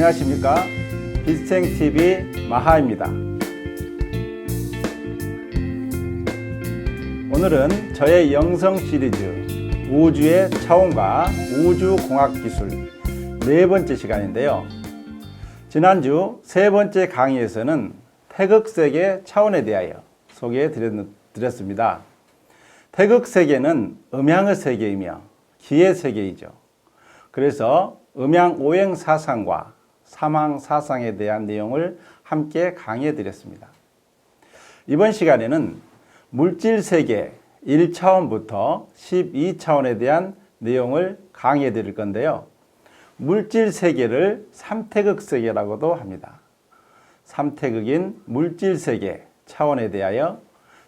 안녕하십니까. 빛생TV 마하입니다. 오늘은 저의 영성 시리즈 우주의 차원과 우주공학기술 네 번째 시간인데요. 지난주 세 번째 강의에서는 태극세계 차원에 대하여 소개해 드렸습니다. 태극세계는 음양의 세계이며 기의 세계이죠. 그래서 음양오행 사상과 사망 사상에 대한 내용을 함께 강의해 드렸습니다. 이번 시간에는 물질세계 1차원부터 12차원에 대한 내용을 강의해 드릴 건데요. 물질세계를 삼태극세계라고도 합니다. 삼태극인 물질세계 차원에 대하여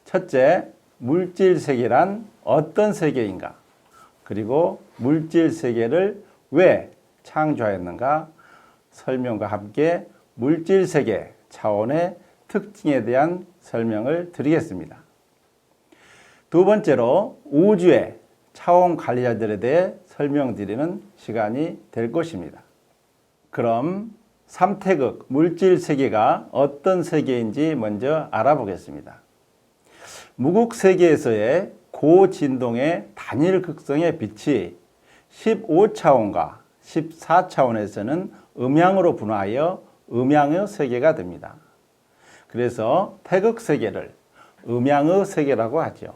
첫째, 물질세계란 어떤 세계인가? 그리고 물질세계를 왜 창조하였는가? 설명과 함께 물질세계 차원의 특징에 대한 설명을 드리겠습니다. 두 번째로 우주의 차원 관리자들에 대해 설명드리는 시간이 될 것입니다. 그럼 삼태극 물질세계가 어떤 세계인지 먼저 알아보겠습니다. 무국세계에서의 고진동의 단일극성의 빛이 15차원과 14차원에서는 음양으로 분화하여 음양의 세계가 됩니다. 그래서 태극세계를 음양의 세계라고 하죠.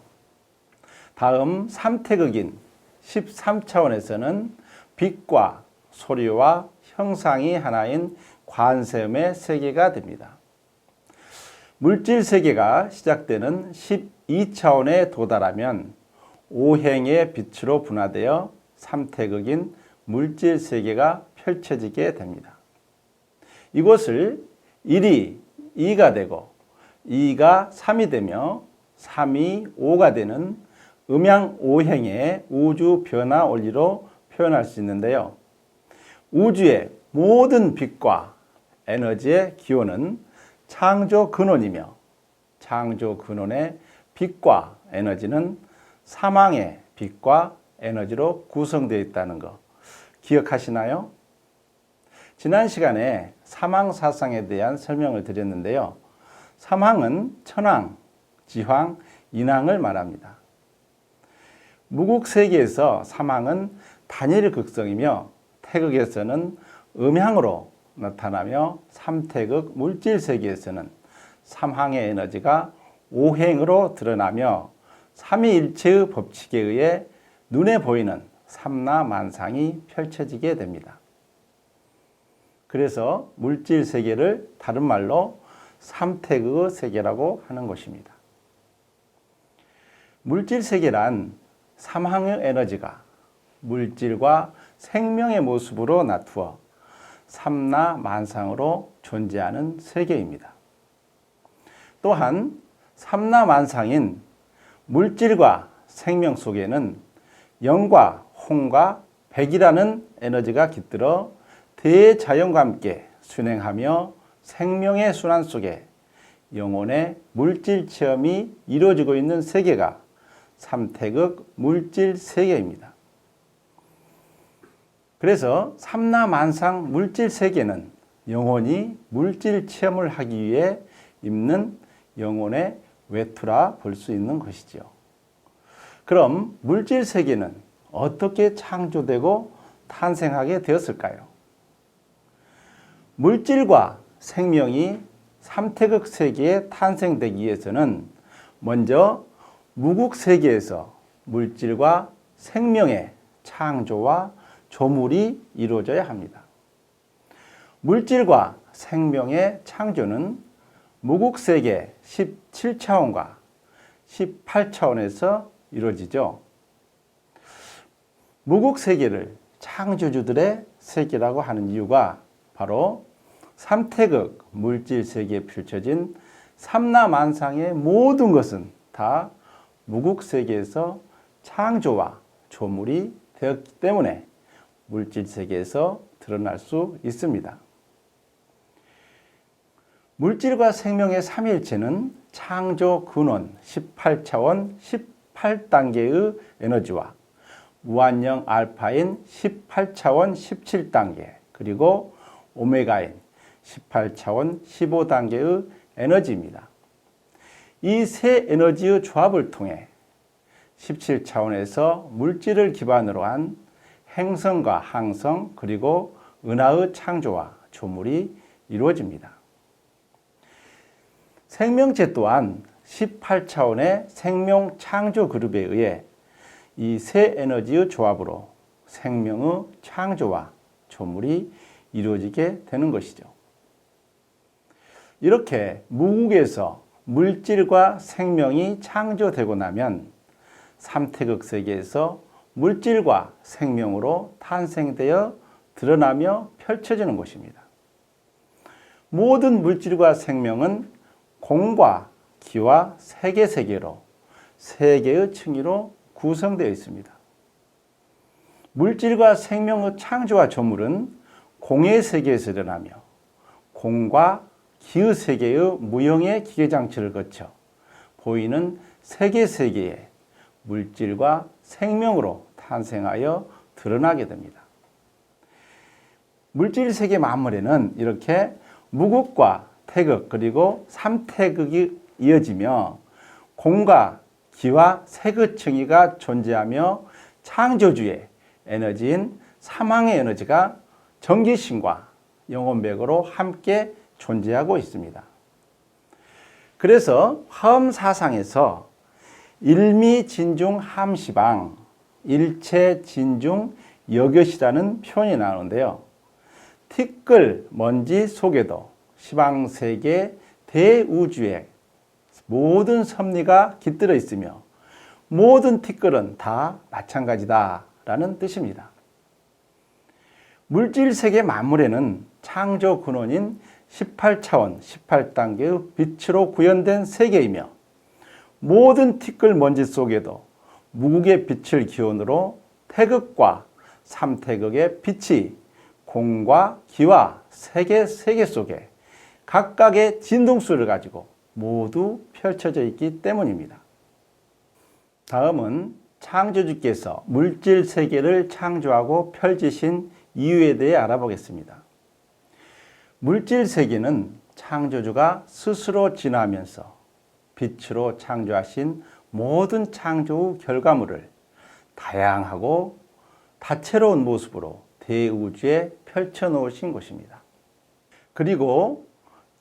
다음 삼태극인 13차원에서는 빛과 소리와 형상이 하나인 관세음의 세계가 됩니다. 물질세계가 시작되는 12차원에 도달하면 오행의 빛으로 분화되어 삼태극인 물질세계가 펼쳐지게 됩니다. 이곳을 1이 2가 되고 2가 3이 되며 3이 5가 되는 음양오행의 우주 변화 원리로 표현할 수 있는데요. 우주의 모든 빛과 에너지의 기원은 창조 근원이며 창조 근원의 빛과 에너지는 사망의 빛과 에너지로 구성되어 있다는 것 기억하시나요? 지난 시간에 사망 사상에 대한 설명을 드렸는데요. 사망은 천왕, 지황, 인왕을 말합니다. 무국세계에서 사망은 단일 극성이며 태극에서는 음양으로 나타나며 삼태극 물질세계에서는 삼항의 에너지가 오행으로 드러나며 삼위일체의 법칙에 의해 눈에 보이는 삼라만상이 펼쳐지게 됩니다. 그래서 물질세계를 다른 말로 삼태극의 세계라고 하는 것입니다. 물질세계란 삼항의 에너지가 물질과 생명의 모습으로 나투어 삼라만상으로 존재하는 세계입니다. 또한 삼라만상인 물질과 생명 속에는 영과 홍과 백이라는 에너지가 깃들어 대자연과 함께 순행하며 생명의 순환 속에 영혼의 물질 체험이 이루어지고 있는 세계가 삼태극 물질 세계입니다. 그래서 삼라만상 물질 세계는 영혼이 물질 체험을 하기 위해 입는 영혼의 외투라 볼 수 있는 것이죠. 그럼 물질 세계는 어떻게 창조되고 탄생하게 되었을까요? 물질과 생명이 삼태극 세계에 탄생되기 위해서는 먼저 무국 세계에서 물질과 생명의 창조와 조물이 이루어져야 합니다. 물질과 생명의 창조는 무국 세계 17차원과 18차원에서 이루어지죠. 무국 세계를 창조주들의 세계라고 하는 이유가 바로 삼태극 물질 세계에 펼쳐진 삼라만상의 모든 것은 다 무국 세계에서 창조와 조물이 되었기 때문에 물질 세계에서 드러날 수 있습니다. 물질과 생명의 삼위일체는 창조 근원 18차원 18단계의 에너지와 무한영 알파인 18차원 17단계 그리고 오메가인 18차원 15단계의 에너지입니다. 이 세 에너지의 조합을 통해 17차원에서 물질을 기반으로 한 행성과 항성 그리고 은하의 창조와 조물이 이루어집니다. 생명체 또한 18차원의 생명 창조 그룹에 의해 이 세 에너지의 조합으로 생명의 창조와 조물이 이루어지게 되는 것이죠. 이렇게 무국에서 물질과 생명이 창조되고 나면 삼태극 세계에서 물질과 생명으로 탄생되어 드러나며 펼쳐지는 것입니다. 모든 물질과 생명은 공과 기와 세계로 세 개의 층위로 구성되어 있습니다. 물질과 생명의 창조와 조물은 공의 세계에서 일어나며 공과 기의 세계의 무형의 기계장치를 거쳐 보이는 세계에 물질과 생명으로 탄생하여 드러나게 됩니다. 물질 세계 만물에는 이렇게 무극과 태극 그리고 삼태극이 이어지며 공과 기와 세의 층위가 존재하며 창조주의 에너지인 사망의 에너지가 전기신과 영혼백으로 함께 존재하고 있습니다. 그래서 화엄사상에서 일미진중 함시방 일체진중 여것이라는 표현이 나오는데요. 티끌 먼지 속에도 시방세계 대우주에 모든 섭리가 깃들어 있으며 모든 티끌은 다 마찬가지다 라는 뜻입니다. 물질세계 만물에는 창조 근원인 18차원 18단계의 빛으로 구현된 세계이며 모든 티끌 먼지 속에도 무국의 빛을 기원으로 태극과 삼태극의 빛이 공과 기와 세계 속에 각각의 진동수를 가지고 모두 펼쳐져 있기 때문입니다. 다음은 창조주께서 물질 세계를 창조하고 펼치신 이유에 대해 알아보겠습니다. 물질 세계는 창조주가 스스로 진화하면서 빛으로 창조하신 모든 창조의 결과물을 다양하고 다채로운 모습으로 대우주에 펼쳐 놓으신 것입니다. 그리고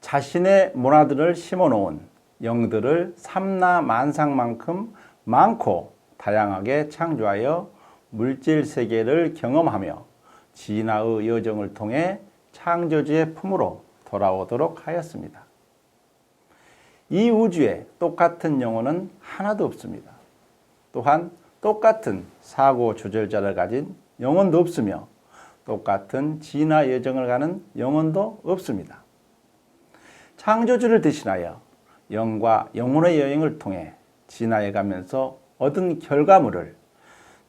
자신의 문화들을 심어 놓은 영들을 삼라만상만큼 많고 다양하게 창조하여 물질 세계를 경험하며 진화의 여정을 통해 창조주의 품으로 돌아오도록 하였습니다. 이 우주에 똑같은 영혼은 하나도 없습니다. 또한 똑같은 사고 조절자를 가진 영혼도 없으며 똑같은 진화 여정을 가는 영혼도 없습니다. 창조주를 대신하여 영과 영혼의 여행을 통해 진화해 가면서 얻은 결과물을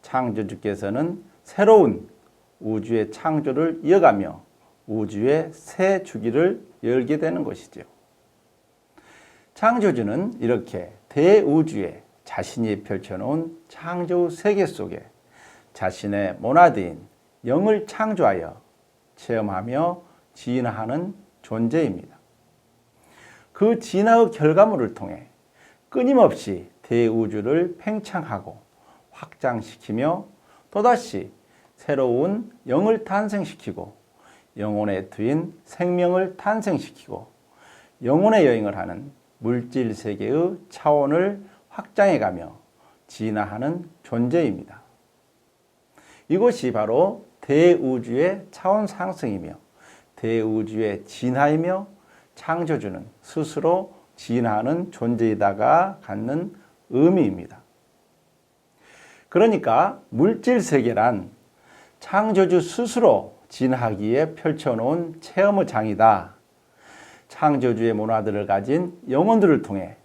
창조주께서는 새로운 우주의 창조를 이어가며 우주의 새 주기를 열게 되는 것이죠. 창조주는 이렇게 대우주에 자신이 펼쳐놓은 창조 세계 속에 자신의 모나드인 영을 창조하여 체험하며 진화하는 존재입니다. 그 진화의 결과물을 통해 끊임없이 대우주를 팽창하고 확장시키며 또다시 새로운 영을 탄생시키고 영혼의 트인 생명을 탄생시키고 영혼의 여행을 하는 물질 세계의 차원을 확장해가며 진화하는 존재입니다. 이것이 바로 대우주의 차원 상승이며 대우주의 진화이며 창조주는 스스로 진화하는 존재이다가 갖는 의미입니다. 그러니까 물질 세계란 창조주 스스로 진화하기에 펼쳐놓은 체험의 장이다. 창조주의 문화들을 가진 영혼들을 통해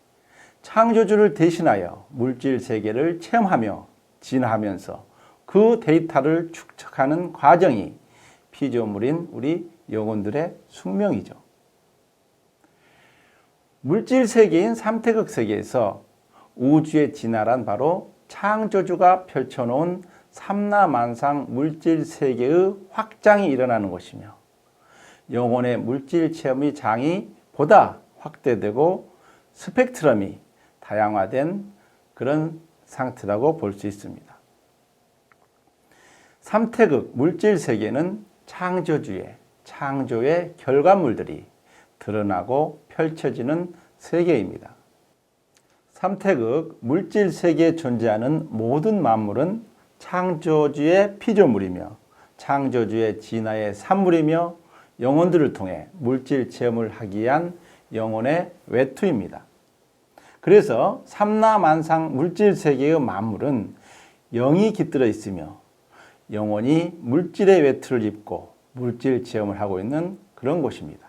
창조주를 대신하여 물질 세계를 체험하며 진화하면서 그 데이터를 축적하는 과정이 피조물인 우리 영혼들의 숙명이죠. 물질 세계인 삼태극 세계에서 우주의 진화란 바로 창조주가 펼쳐놓은 삼라만상 물질 세계의 확장이 일어나는 것이며 영혼의 물질 체험의 장이 보다 확대되고 스펙트럼이 다양화된 그런 상태라고 볼 수 있습니다. 삼태극 물질 세계는 창조의 결과물들이 드러나고 펼쳐지는 세계입니다. 삼태극 물질 세계에 존재하는 모든 만물은 창조주의 피조물이며 창조주의 진화의 산물이며 영혼들을 통해 물질 체험을 하기 위한 영혼의 외투입니다. 그래서 삼라만상 물질 세계의 만물은 영이 깃들어 있으며 영혼이 물질의 외투를 입고 물질 체험을 하고 있는 그런 곳입니다.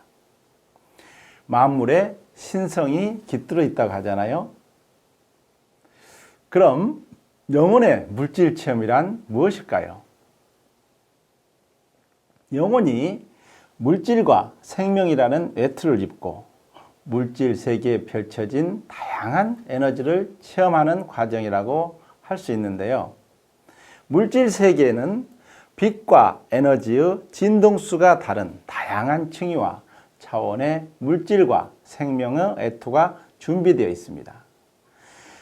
만물에 신성이 깃들어 있다고 하잖아요. 그럼 영혼의 물질 체험이란 무엇일까요? 영혼이 물질과 생명이라는 외투를 입고 물질 세계에 펼쳐진 다양한 에너지를 체험하는 과정이라고 할 수 있는데요. 물질 세계에는 빛과 에너지의 진동수가 다른 다양한 층위와 차원의 물질과 생명의 외투가 준비되어 있습니다.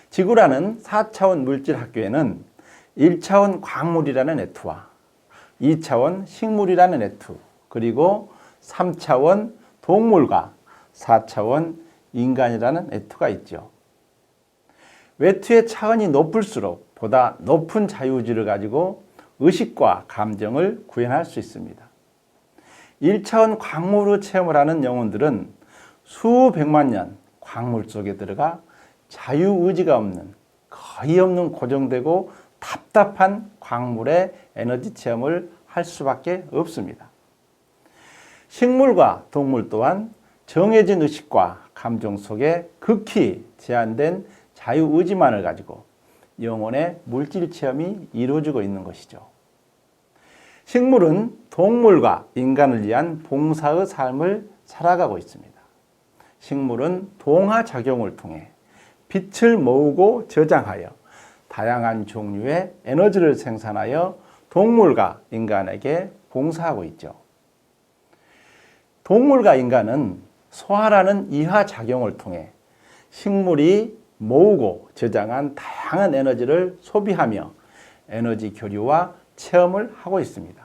지구라는 4차원 물질 학교에는 1차원 광물이라는 외투와 2차원 식물이라는 외투, 그리고 3차원 동물과 4차원 인간이라는 외투가 있죠. 외투의 차원이 높을수록 보다 높은 자유의지를 가지고 의식과 감정을 구현할 수 있습니다. 1차원 광물로 체험을 하는 영혼들은 수백만 년 광물 속에 들어가 자유의지가 없는, 거의 없는 고정되고 답답한 광물의 에너지 체험을 할 수밖에 없습니다. 식물과 동물 또한 정해진 의식과 감정 속에 극히 제한된 자유의지만을 가지고 영혼의 물질 체험이 이루어지고 있는 것이죠. 식물은 동물과 인간을 위한 봉사의 삶을 살아가고 있습니다. 식물은 동화작용을 통해 빛을 모으고 저장하여 다양한 종류의 에너지를 생산하여 동물과 인간에게 봉사하고 있죠. 동물과 인간은 소화라는 이하작용을 통해 식물이 모으고 저장한 다양한 에너지를 소비하며 에너지 교류와 체험을 하고 있습니다.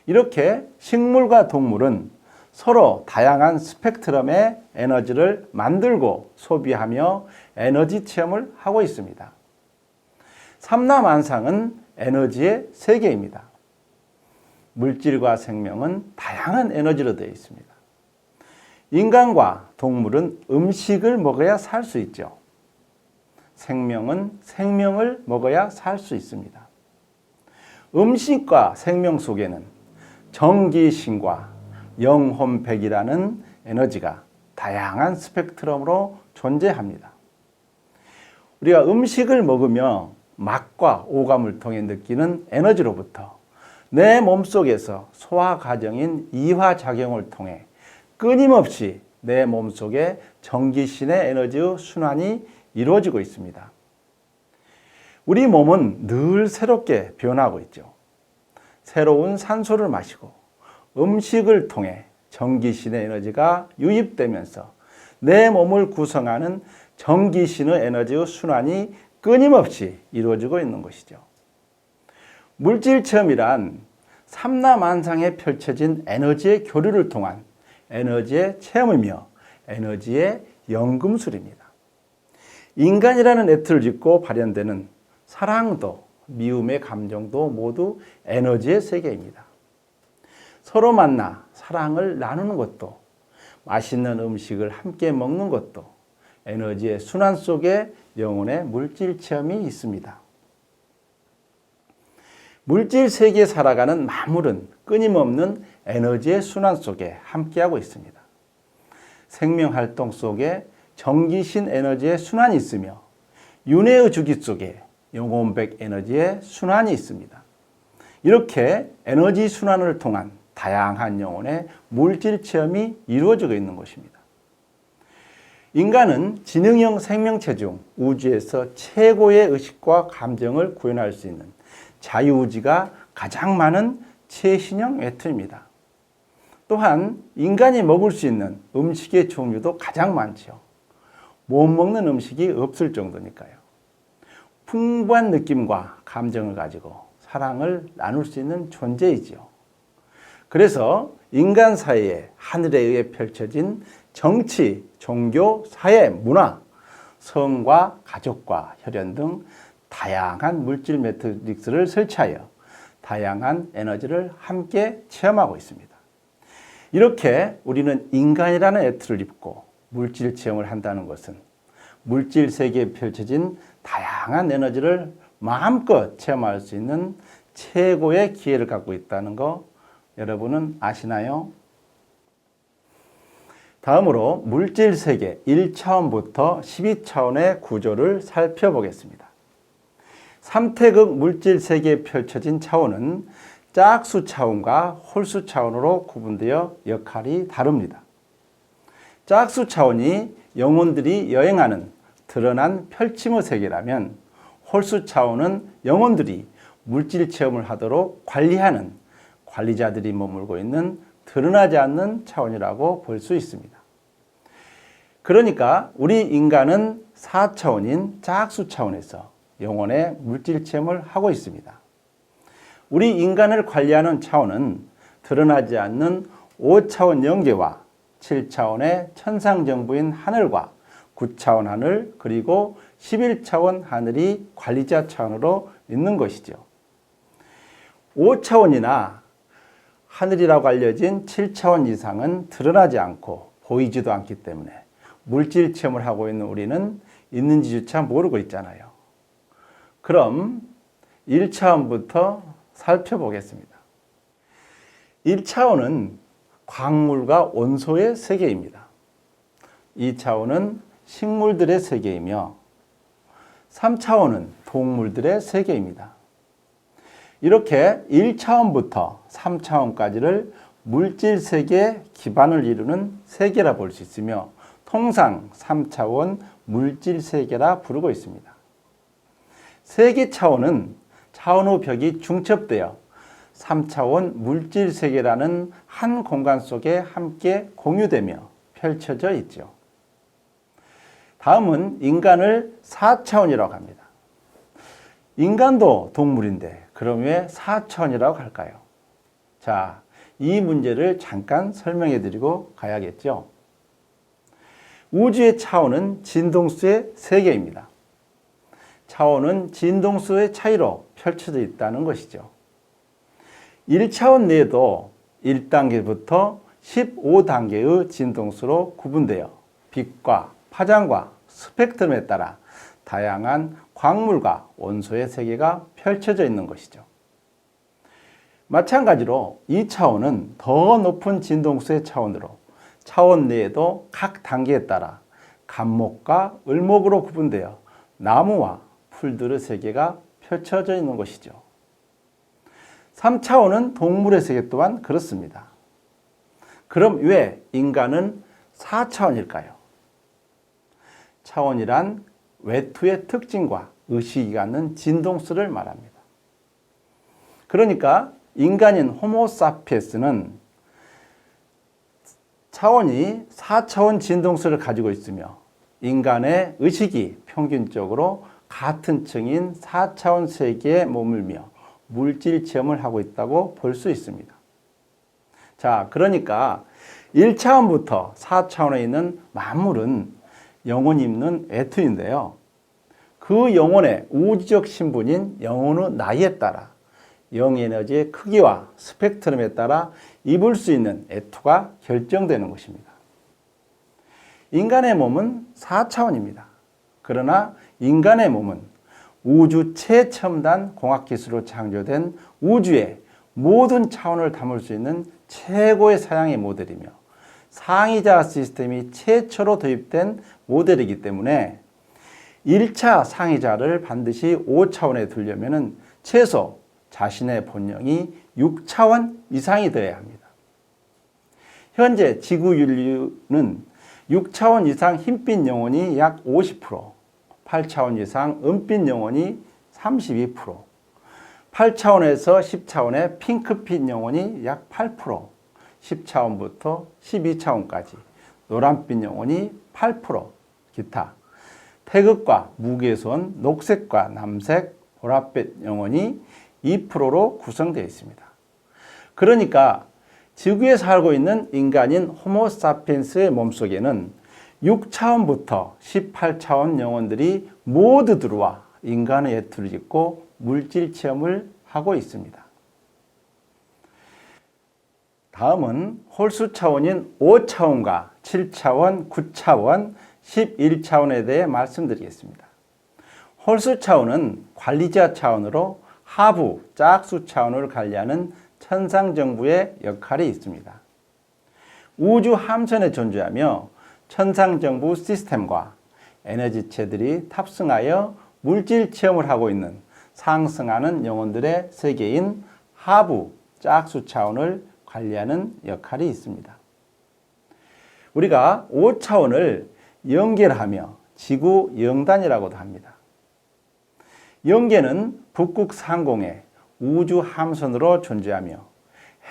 이렇게 식물과 동물은 서로 다양한 스펙트럼의 에너지를 만들고 소비하며 에너지 체험을 하고 있습니다. 삼라만상은 에너지의 세계입니다. 물질과 생명은 다양한 에너지로 되어 있습니다. 인간과 동물은 음식을 먹어야 살 수 있죠. 생명은 생명을 먹어야 살 수 있습니다. 음식과 생명 속에는 정기신과 영혼백이라는 에너지가 다양한 스펙트럼으로 존재합니다. 우리가 음식을 먹으며 맛과 오감을 통해 느끼는 에너지로부터 내 몸속에서 소화 과정인 이화작용을 통해 끊임없이 내 몸속에 전기신의 에너지의 순환이 이루어지고 있습니다. 우리 몸은 늘 새롭게 변하고 있죠. 새로운 산소를 마시고 음식을 통해 전기신의 에너지가 유입되면서 내 몸을 구성하는 전기신의 에너지의 순환이 끊임없이 이루어지고 있는 것이죠. 물질 체험이란 삼라만상에 펼쳐진 에너지의 교류를 통한 에너지의 체험이며 에너지의 연금술입니다. 인간이라는 애틀을 짓고 발현되는 사랑도 미움의 감정도 모두 에너지의 세계입니다. 서로 만나 사랑을 나누는 것도 맛있는 음식을 함께 먹는 것도 에너지의 순환 속에 영혼의 물질 체험이 있습니다. 물질 세계에 살아가는 만물은 끊임없는 에너지의 순환 속에 함께하고 있습니다. 생명활동 속에 전기신 에너지의 순환이 있으며 윤회의 주기 속에 영혼백 에너지의 순환이 있습니다. 이렇게 에너지 순환을 통한 다양한 영혼의 물질 체험이 이루어지고 있는 것입니다. 인간은 지능형 생명체 중 우주에서 최고의 의식과 감정을 구현할 수 있는 자유의지가 가장 많은 최신형 외투입니다. 또한 인간이 먹을 수 있는 음식의 종류도 가장 많죠. 못 먹는 음식이 없을 정도니까요. 풍부한 느낌과 감정을 가지고 사랑을 나눌 수 있는 존재이지요. 그래서 인간 사이에 하늘에 의해 펼쳐진 정치, 종교, 사회, 문화, 성과 가족과 혈연 등 다양한 물질 매트릭스를 설치하여 다양한 에너지를 함께 체험하고 있습니다. 이렇게 우리는 인간이라는 애투를 입고 물질 체험을 한다는 것은 물질 세계에 펼쳐진 다양한 에너지를 마음껏 체험할 수 있는 최고의 기회를 갖고 있다는 거 여러분은 아시나요? 다음으로 물질 세계 1차원부터 12차원의 구조를 살펴보겠습니다. 삼태극 물질 세계에 펼쳐진 차원은 짝수 차원과 홀수 차원으로 구분되어 역할이 다릅니다. 짝수 차원이 영혼들이 여행하는 드러난 펼침의 세계라면 홀수 차원은 영혼들이 물질 체험을 하도록 관리하는 관리자들이 머물고 있는 드러나지 않는 차원이라고 볼 수 있습니다. 그러니까 우리 인간은 4차원인 짝수 차원에서 영혼의 물질 체험을 하고 있습니다. 우리 인간을 관리하는 차원은 드러나지 않는 5차원 영계와 7차원의 천상정부인 하늘과 9차원 하늘 그리고 11차원 하늘이 관리자 차원으로 있는 것이죠. 5차원이나 하늘이라고 알려진 7차원 이상은 드러나지 않고 보이지도 않기 때문에 물질 체험을 하고 있는 우리는 있는지조차 모르고 있잖아요. 그럼 1차원부터 살펴보겠습니다. 1차원은 광물과 원소의 세계입니다. 2차원은 식물들의 세계이며 3차원은 동물들의 세계입니다. 이렇게 1차원부터 3차원까지를 물질 세계의 기반을 이루는 세계라 볼 수 있으며 통상 3차원 물질 세계라 부르고 있습니다. 세계 차원은 차원의 벽이 중첩되어 3차원 물질 세계라는 한 공간 속에 함께 공유되며 펼쳐져 있죠. 다음은 인간을 4차원이라고 합니다. 인간도 동물인데 그럼 왜 4차원이라고 할까요? 자, 이 문제를 잠깐 설명해 드리고 가야겠죠. 우주의 차원은 진동수의 세계입니다. 차원은 진동수의 차이로 펼쳐져 있다는 것이죠. 1차원 내에도 1단계부터 15단계의 진동수로 구분되어 빛과 파장과 스펙트럼에 따라 다양한 광물과 원소의 세계가 펼쳐져 있는 것이죠. 마찬가지로 2차원은 더 높은 진동수의 차원으로 차원 내에도 각 단계에 따라 간목과 을목으로 구분되어 나무와 풀들의 세계가 펼쳐져 있는 것이죠. 3차원은 동물의 세계 또한 그렇습니다. 그럼 왜 인간은 4차원일까요? 차원이란 외투의 특징과 의식이 갖는 진동수를 말합니다. 그러니까 인간인 호모사피엔스는 차원이 4차원 진동수를 가지고 있으며 인간의 의식이 평균적으로 같은 층인 4차원 세계에 머물며 물질 체험을 하고 있다고 볼 수 있습니다. 자, 그러니까 1차원부터 4차원에 있는 만물은 영혼이 입는 애투인데요. 그 영혼의 우주적 신분인 영혼의 나이에 따라 영에너지의 크기와 스펙트럼에 따라 입을 수 있는 애투가 결정되는 것입니다. 인간의 몸은 4차원입니다. 그러나 인간의 몸은 우주 최첨단 공학기술로 창조된 우주의 모든 차원을 담을 수 있는 최고의 사양의 모델이며 상위자 시스템이 최초로 도입된 모델이기 때문에 1차 상위자를 반드시 5차원에 두려면 최소 자신의 본영이 6차원 이상이 되어야 합니다. 현재 지구 인류는 6차원 이상 흰빛 영혼이 약 50%, 8차원 이상 은빛 영혼이 32%, 8차원에서 10차원의 핑크빛 영혼이 약 8%, 10차원부터 12차원까지, 노란빛 영혼이 8%, 기타. 태극과 무게선 녹색과 남색, 보랏빛 영혼이 2%로 구성되어 있습니다. 그러니까 지구에 살고 있는 인간인 호모사피엔스의 몸속에는 6차원부터 18차원 영혼들이 모두 들어와 인간의 예투를 짓고 물질 체험을 하고 있습니다. 다음은 홀수 차원인 5차원과 7차원, 9차원, 11차원에 대해 말씀드리겠습니다. 홀수 차원은 관리자 차원으로 하부, 짝수 차원을 관리하는 천상정부의 역할이 있습니다. 우주 함선에 존재하며 천상정부 시스템과 에너지체들이 탑승하여 물질 체험을 하고 있는 상승하는 영혼들의 세계인 하부, 짝수 차원을 관리하는 역할이 있습니다. 우리가 5차원을 영계하며 지구 영단이라고도 합니다. 영계는 북극 상공에 우주 함선으로 존재하며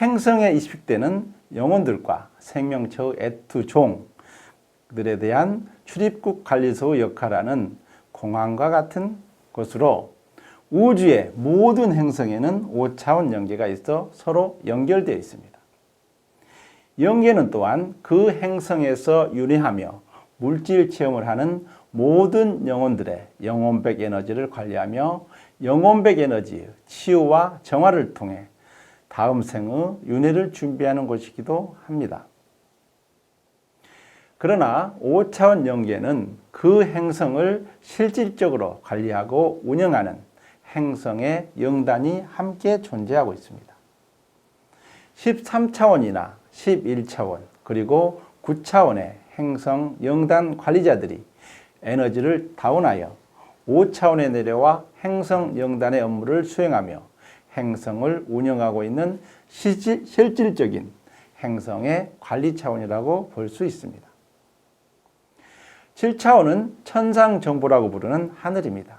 행성에 이식되는 영혼들과 생명체의 애투종들에 대한 출입국 관리소의 역할을 하는 공항과 같은 곳으로 우주의 모든 행성에는 5차원 영계가 있어 서로 연결되어 있습니다. 영계는 또한 그 행성에서 윤회하며 물질 체험을 하는 모든 영혼들의 영혼백 에너지를 관리하며 영혼백 에너지의 치유와 정화를 통해 다음 생의 윤회를 준비하는 곳이기도 합니다. 그러나 5차원 영계는 그 행성을 실질적으로 관리하고 운영하는 행성의 영단이 함께 존재하고 있습니다. 13차원이나 11차원 그리고 9차원의 행성 영단 관리자들이 에너지를 다운하여 5차원에 내려와 행성 영단의 업무를 수행하며 행성을 운영하고 있는 실질적인 행성의 관리 차원이라고 볼 수 있습니다. 7차원은 천상정부라고 부르는 하늘입니다.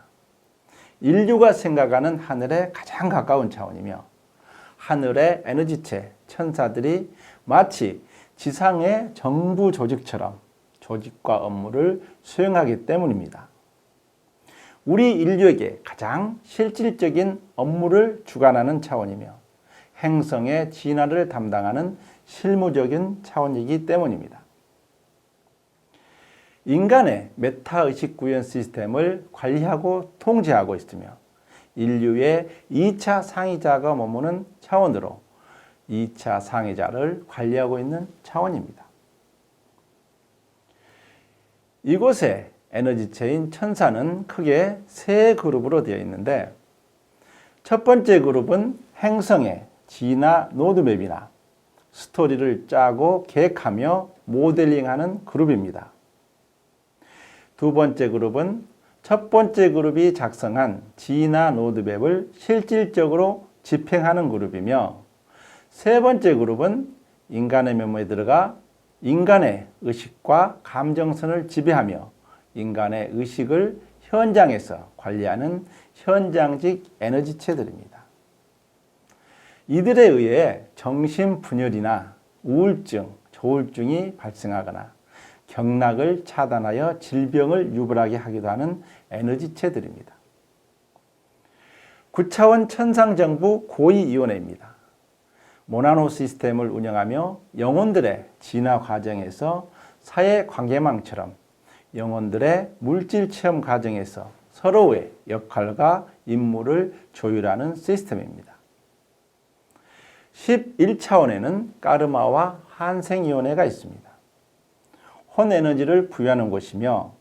인류가 생각하는 하늘에 가장 가까운 차원이며 하늘의 에너지체, 천사들이 마치 지상의 정부 조직처럼 조직과 업무를 수행하기 때문입니다. 우리 인류에게 가장 실질적인 업무를 주관하는 차원이며 행성의 진화를 담당하는 실무적인 차원이기 때문입니다. 인간의 메타의식 구현 시스템을 관리하고 통제하고 있으며 인류의 2차 상위자가 머무는 차원으로 2차 상위자를 관리하고 있는 차원입니다. 이곳의 에너지체인 천사는 크게 세 그룹으로 되어 있는데 첫 번째 그룹은 행성의 진화 로드맵이나 스토리를 짜고 계획하며 모델링하는 그룹입니다. 두 번째 그룹은 첫 번째 그룹이 작성한 진화 로드맵을 실질적으로 집행하는 그룹이며 세 번째 그룹은 인간의 면모에 들어가 인간의 의식과 감정선을 지배하며 인간의 의식을 현장에서 관리하는 현장직 에너지체들입니다. 이들에 의해 정신분열이나 우울증, 조울증이 발생하거나 경락을 차단하여 질병을 유발하게 하기도 하는 에너지체들입니다. 9차원 천상정부 고위위원회입니다. 모나노 시스템을 운영하며 영혼들의 진화 과정에서 사회관계망처럼 영혼들의 물질 체험 과정에서 서로의 역할과 임무를 조율하는 시스템입니다. 11차원에는 까르마와 환생위원회가 있습니다. 혼에너지를 부여하는 곳이며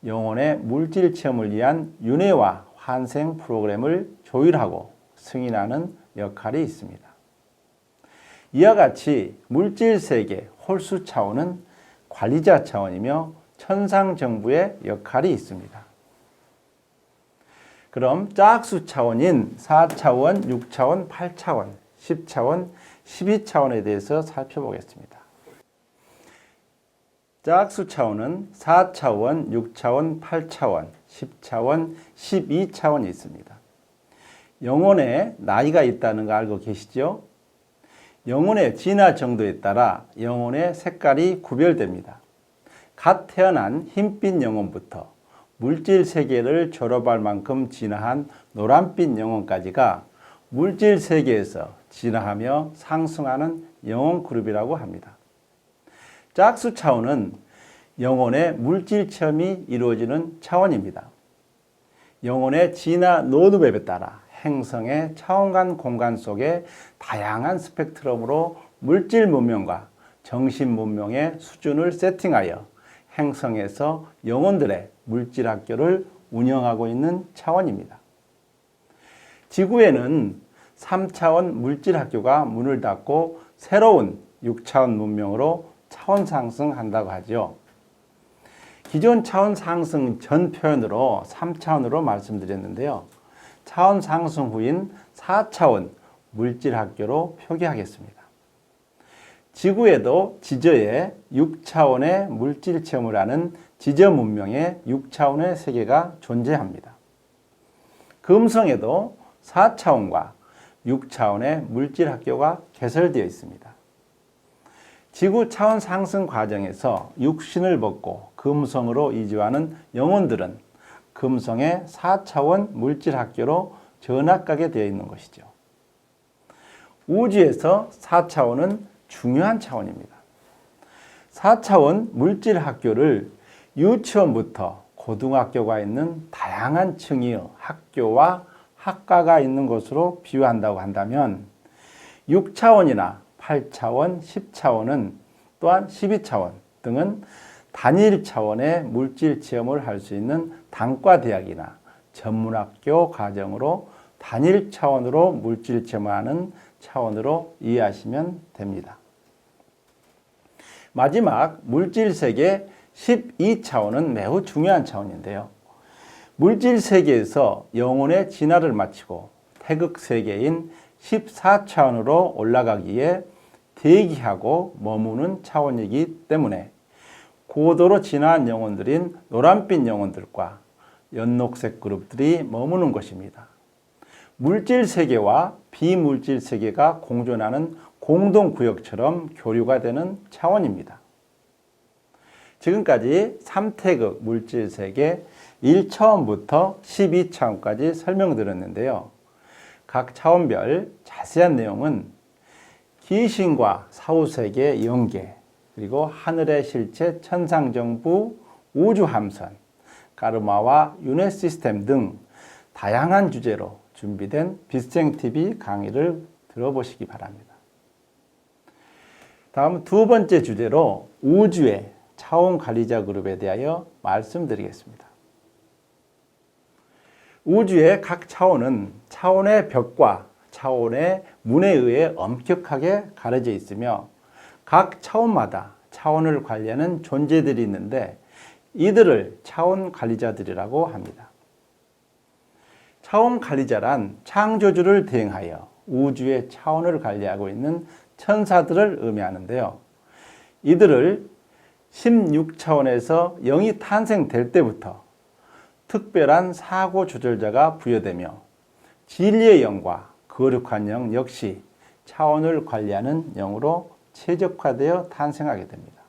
영혼의 물질 체험을 위한 윤회와 환생 프로그램을 조율하고 승인하는 역할이 있습니다. 이와 같이 물질세계 홀수 차원은 관리자 차원이며 천상정부의 역할이 있습니다. 그럼 짝수 차원인 4차원, 6차원, 8차원, 10차원, 12차원에 대해서 살펴보겠습니다. 짝수 차원은 4차원, 6차원, 8차원, 10차원, 12차원이 있습니다. 영혼에 나이가 있다는 거 알고 계시죠? 영혼의 진화 정도에 따라 영혼의 색깔이 구별됩니다. 갓 태어난 흰빛 영혼부터 물질 세계를 졸업할 만큼 진화한 노란빛 영혼까지가 물질 세계에서 진화하며 상승하는 영혼 그룹이라고 합니다. 짝수 차원은 영혼의 물질 체험이 이루어지는 차원입니다. 영혼의 진화 로드맵에 따라 행성의 차원간 공간 속에 다양한 스펙트럼으로 물질 문명과 정신 문명의 수준을 세팅하여 행성에서 영혼들의 물질 학교를 운영하고 있는 차원입니다. 지구에는 3차원 물질 학교가 문을 닫고 새로운 6차원 문명으로 차원 상승한다고 하죠. 기존 차원 상승 전 표현으로 3차원으로 말씀드렸는데요. 차원 상승 후인 4차원 물질 학교로 표기하겠습니다. 지구에도 지저에 6차원의 물질 체험을 하는 지저 문명의 6차원의 세계가 존재합니다. 금성에도 4차원과 6차원의 물질 학교가 개설되어 있습니다. 지구 차원 상승 과정에서 육신을 벗고 금성으로 이주하는 영혼들은 금성의 4차원 물질 학교로 전학가게 되어 있는 것이죠. 우주에서 4차원은 중요한 차원입니다. 4차원 물질 학교를 유치원부터 고등학교가 있는 다양한 층의 학교와 학과가 있는 곳으로 비유한다고 한다면 6차원이나 8차원, 10차원은 또한 12차원 등은 단일 차원의 물질 체험을 할 수 있는 단과대학이나 전문학교 과정으로 단일 차원으로 물질 체험하는 차원으로 이해하시면 됩니다. 마지막 물질 세계 12차원은 매우 중요한 차원인데요. 물질 세계에서 영혼의 진화를 마치고 태극 세계인 14차원으로 올라가기에 대기하고 머무는 차원이기 때문에 고도로 진화한 영혼들인 노란빛 영혼들과 연녹색 그룹들이 머무는 것입니다. 물질 세계와 비물질 세계가 공존하는 공동구역처럼 교류가 되는 차원입니다. 지금까지 3태극 물질 세계 1차원부터 12차원까지 설명드렸는데요. 각 차원별 자세한 내용은 기신과 사후세계 연계, 그리고 하늘의 실체 천상정부 우주함선, 가르마와 윤회 시스템 등 다양한 주제로 준비된 빗생TV 강의를 들어보시기 바랍니다. 다음 두 번째 주제로 우주의 차원 관리자 그룹에 대하여 말씀드리겠습니다. 우주의 각 차원은 차원의 벽과 차원의 문에 의해 엄격하게 가려져 있으며 각 차원마다 차원을 관리하는 존재들이 있는데 이들을 차원 관리자들이라고 합니다. 차원 관리자란 창조주를 대행하여 우주의 차원을 관리하고 있는 천사들을 의미하는데요. 이들을 16차원에서 영이 탄생될 때부터 특별한 사고 조절자가 부여되며 진리의 영과 거룩한 영 역시 차원을 관리하는 영으로 최적화되어 탄생하게 됩니다.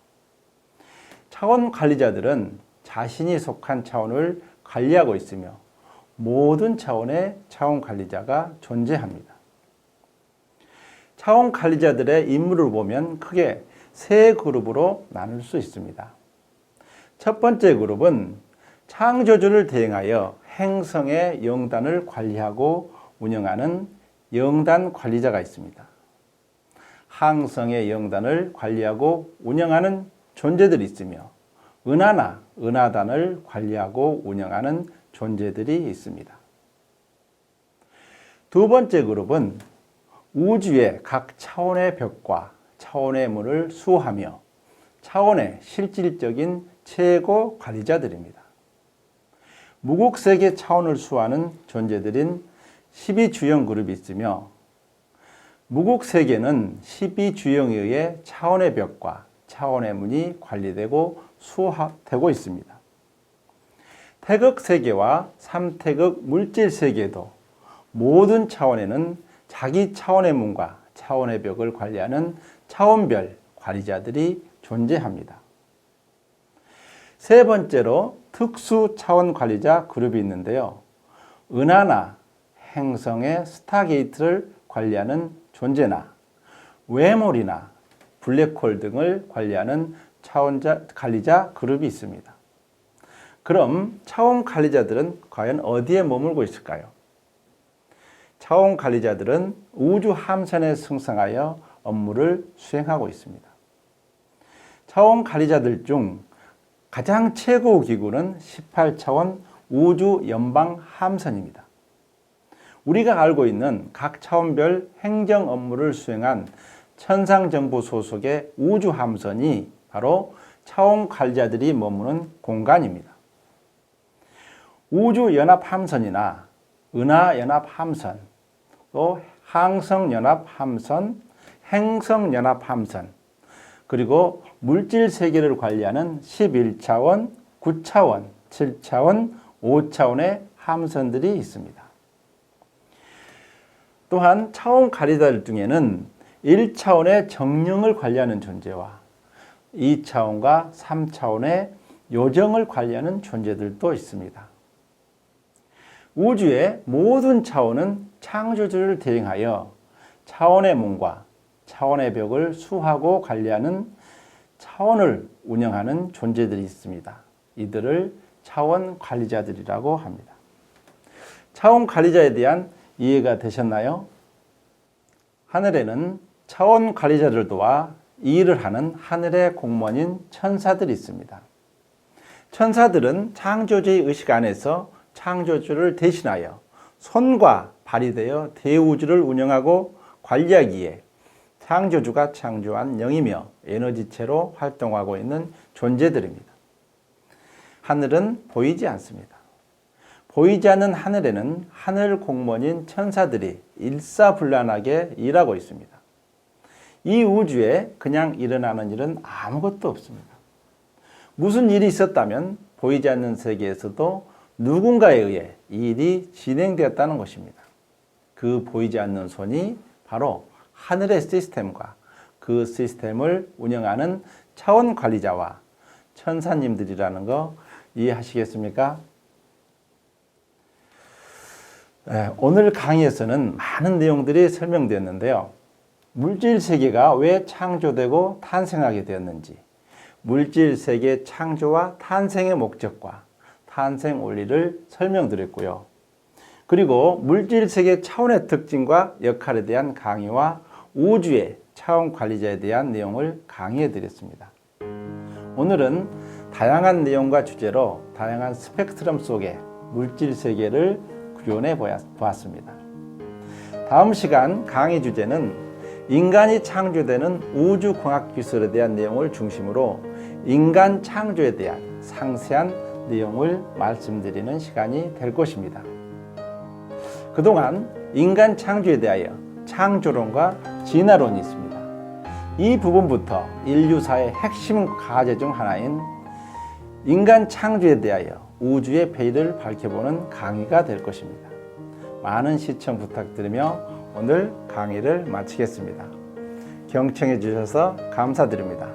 차원 관리자들은 자신이 속한 차원을 관리하고 있으며 모든 차원의 차원 관리자가 존재합니다. 차원 관리자들의 임무를 보면 크게 세 그룹으로 나눌 수 있습니다. 첫 번째 그룹은 창조주를 대행하여 행성의 영단을 관리하고 운영하는 영단 관리자가 있습니다. 항성의 영단을 관리하고 운영하는 존재들이 있으며 은하나 은하단을 관리하고 운영하는 존재들이 있습니다. 두 번째 그룹은 우주의 각 차원의 벽과 차원의 문을 수호하며 차원의 실질적인 최고 관리자들입니다. 무국세계 차원을 수호하는 존재들인 12주형 그룹이 있으며 무국세계는 12주형에 의해 차원의 벽과 차원의 문이 관리되고 수호되고 있습니다. 태극세계와 3태극 물질세계도 모든 차원에는 자기 차원의 문과 차원의 벽을 관리하는 차원별 관리자들이 존재합니다. 세 번째로 특수 차원 관리자 그룹이 있는데요. 은하나 행성의 스타게이트를 관리하는 존재나 외몰이나 블랙홀 등을 관리하는 관리자 그룹이 있습니다. 그럼 차원 관리자들은 과연 어디에 머물고 있을까요? 차원 관리자들은 우주 함선에 승선하여 업무를 수행하고 있습니다. 차원 관리자들 중 가장 최고 기구는 18차원 우주 연방 함선입니다. 우리가 알고 있는 각 차원별 행정 업무를 수행한 천상정부 소속의 우주 함선이 바로 차원 관리자들이 머무는 공간입니다. 우주연합함선이나 은하연합함선, 또 항성연합함선, 행성연합함선, 그리고 물질세계를 관리하는 11차원, 9차원, 7차원, 5차원의 함선들이 있습니다. 또한 차원 관리자들 중에는 1차원의 정령을 관리하는 존재와 2차원과 3차원의 요정을 관리하는 존재들도 있습니다. 우주의 모든 차원은 창조주를 대행하여 차원의 문과 차원의 벽을 수하고 관리하는 차원을 운영하는 존재들이 있습니다. 이들을 차원 관리자들이라고 합니다. 차원 관리자에 대한 이해가 되셨나요? 하늘에는 차원 관리자를 도와 이 일을 하는 하늘의 공무원인 천사들이 있습니다. 천사들은 창조주의 의식 안에서 창조주를 대신하여 손과 발이 되어 대우주를 운영하고 관리하기에 창조주가 창조한 영이며 에너지체로 활동하고 있는 존재들입니다. 하늘은 보이지 않습니다. 보이지 않는 하늘에는 하늘 공무원인 천사들이 일사불란하게 일하고 있습니다. 이 우주에 그냥 일어나는 일은 아무것도 없습니다. 무슨 일이 있었다면 보이지 않는 세계에서도 누군가에 의해 이 일이 진행되었다는 것입니다. 그 보이지 않는 손이 바로 하늘의 시스템과 그 시스템을 운영하는 차원 관리자와 천사님들이라는 거 이해하시겠습니까? 오늘 강의에서는 많은 내용들이 설명되었는데요. 물질 세계가 왜 창조되고 탄생하게 되었는지, 물질 세계 창조와 탄생의 목적과 탄생 원리를 설명드렸고요. 그리고 물질 세계 차원의 특징과 역할에 대한 강의와 우주의 차원 관리자에 대한 내용을 강의해 드렸습니다. 오늘은 다양한 내용과 주제로 다양한 스펙트럼 속의 물질 세계를 구현해 보았습니다. 다음 시간 강의 주제는 인간이 창조되는 우주공학 기술에 대한 내용을 중심으로 인간 창조에 대한 상세한 내용을 말씀드리는 시간이 될 것입니다. 그동안 인간 창조에 대하여 창조론과 진화론이 있습니다. 이 부분부터 인류사의 핵심 과제 중 하나인 인간 창조에 대하여 우주의 배일을 밝혀보는 강의가 될 것입니다. 많은 시청 부탁드리며 오늘 강의를 마치겠습니다. 경청해 주셔서 감사드립니다.